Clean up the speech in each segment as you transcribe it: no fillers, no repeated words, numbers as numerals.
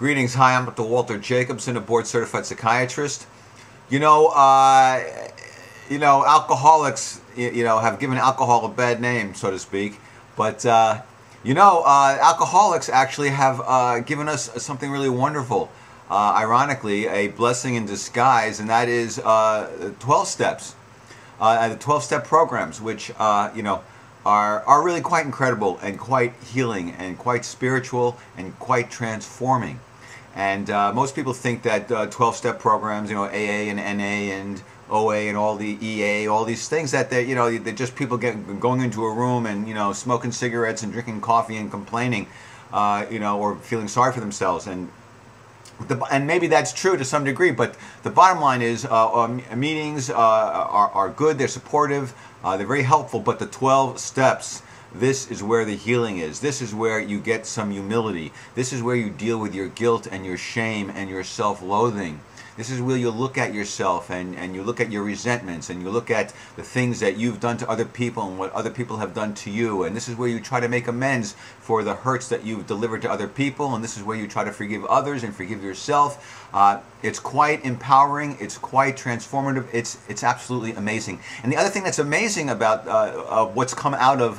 Greetings. Hi, I'm Dr. Walter Jacobson, a board-certified psychiatrist. Alcoholics, have given alcohol a bad name, so to speak. But, alcoholics actually have given us something really wonderful. Ironically, a blessing in disguise, and that is 12 steps. The 12-step programs, which, are really quite incredible and quite healing and quite spiritual and quite transforming. And most people think that 12-step programs, AA and NA and OA and all the EA, all these things that they're just people going into a room and smoking cigarettes and drinking coffee and complaining, or feeling sorry for themselves. And maybe that's true to some degree, but the bottom line is meetings are good, they're supportive, they're very helpful, but the 12 steps, this is where the healing is. This is where you get some humility. This is where you deal with your guilt and your shame and your self-loathing. This is where you look at yourself and you look at your resentments and you look at the things that you've done to other people and what other people have done to you. And this is where you try to make amends for the hurts that you've delivered to other people. And this is where you try to forgive others and forgive yourself. It's quite empowering. It's quite transformative. It's absolutely amazing. And the other thing that's amazing about what's come out of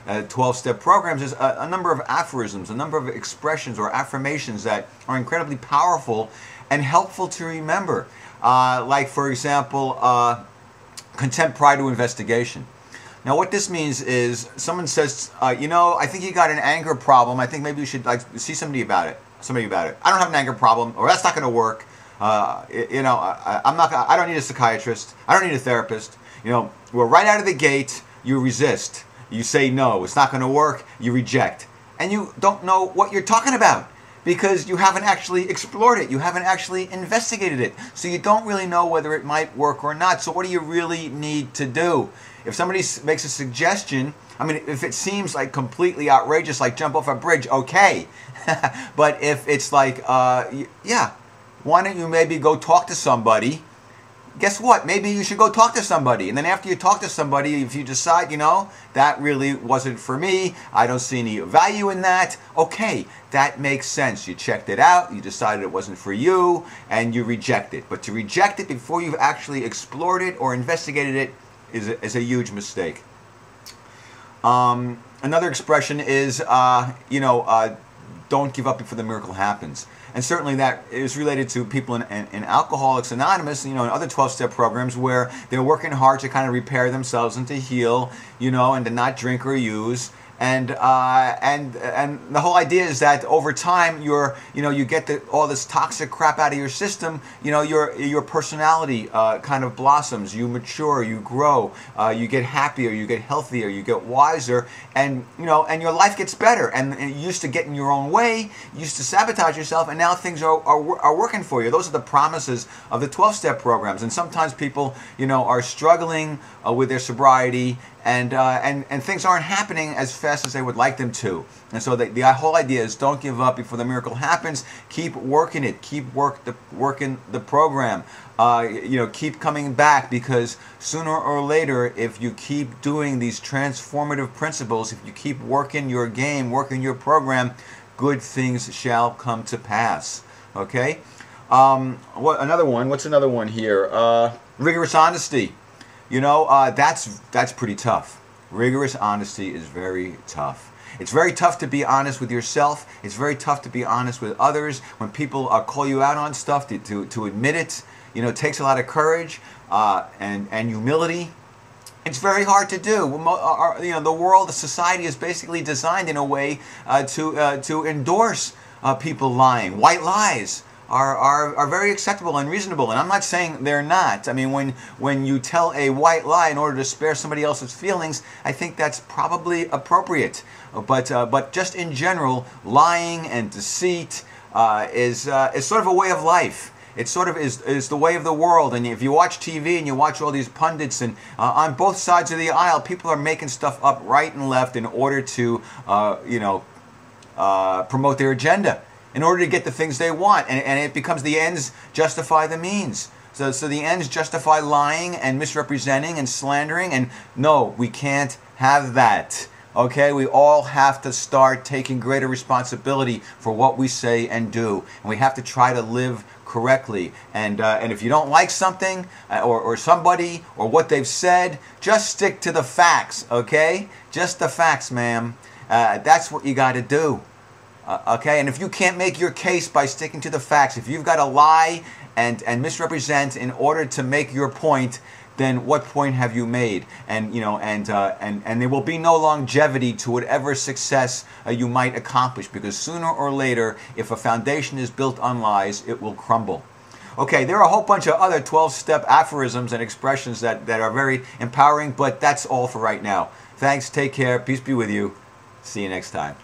12-step programs is a number of aphorisms, a number of expressions or affirmations that are incredibly powerful and helpful to remember. Like, for example, contempt prior to investigation. Now, what this means is someone says, I think you got an anger problem. I think maybe you should see somebody about it. I don't have an anger problem, or that's not going to work. I don't need a psychiatrist. I don't need a therapist. Well, right out of the gate, you resist. You say no. It's not going to work. You reject, and you don't know what you're talking about, because you haven't actually explored it. You haven't actually investigated it. So you don't really know whether it might work or not. So what do you really need to do? If somebody makes a suggestion, if it seems like completely outrageous, like jump off a bridge, okay. But if it's like, why don't you maybe go talk to somebody? Guess what? Maybe you should go talk to somebody. And then after you talk to somebody, if you decide, that really wasn't for me, I don't see any value in that, okay, that makes sense. You checked it out, you decided it wasn't for you, and you reject it. But to reject it before you've actually explored it or investigated it is a huge mistake. Another expression is, don't give up before the miracle happens. And certainly that is related to people in Alcoholics Anonymous, and other 12-step programs where they're working hard to kind of repair themselves and to heal, and to not drink or use. And the whole idea is that over time you get all this toxic crap out of your system. Your personality kind of blossoms. You mature. You grow. You get happier. You get healthier. You get wiser. And your life gets better. And you used to get in your own way. You used to sabotage yourself. And now things are working for you. Those are the promises of the 12-step programs. And sometimes people are struggling with their sobriety. And things aren't happening as fast as they would like them to. And so the whole idea is don't give up before the miracle happens. Keep working it. Keep working the program. Keep coming back, because sooner or later, if you keep doing these transformative principles, if you keep working your game, working your program, good things shall come to pass. Okay? What's another one here? Rigorous honesty. That's pretty tough. Rigorous honesty is very tough. It's very tough to be honest with yourself. It's very tough to be honest with others. When people call you out on stuff, to admit it, it takes a lot of courage and humility. It's very hard to do. The world, the society is basically designed in a way to endorse people lying. White lies are very acceptable and reasonable, and I'm not saying they're not. When you tell a white lie in order to spare somebody else's feelings, I think that's probably appropriate. But just in general, lying and deceit is sort of a way of life. It sort of is the way of the world. And if you watch TV and you watch all these pundits, and on both sides of the aisle, people are making stuff up right and left in order to promote their agenda, in order to get the things they want. And it becomes the ends justify the means. So the ends justify lying and misrepresenting and slandering. And no, we can't have that. Okay, we all have to start taking greater responsibility for what we say and do, and we have to try to live correctly. And if you don't like something or somebody or what they've said, just stick to the facts. Okay, just the facts, ma'am. That's what you got to do. Okay, and if you can't make your case by sticking to the facts, if you've got to lie and misrepresent in order to make your point, then what point have you made? And and there will be no longevity to whatever success you might accomplish, because sooner or later, if a foundation is built on lies, it will crumble. Okay, there are a whole bunch of other 12-step aphorisms and expressions that are very empowering, but that's all for right now. Thanks, take care, peace be with you. See you next time.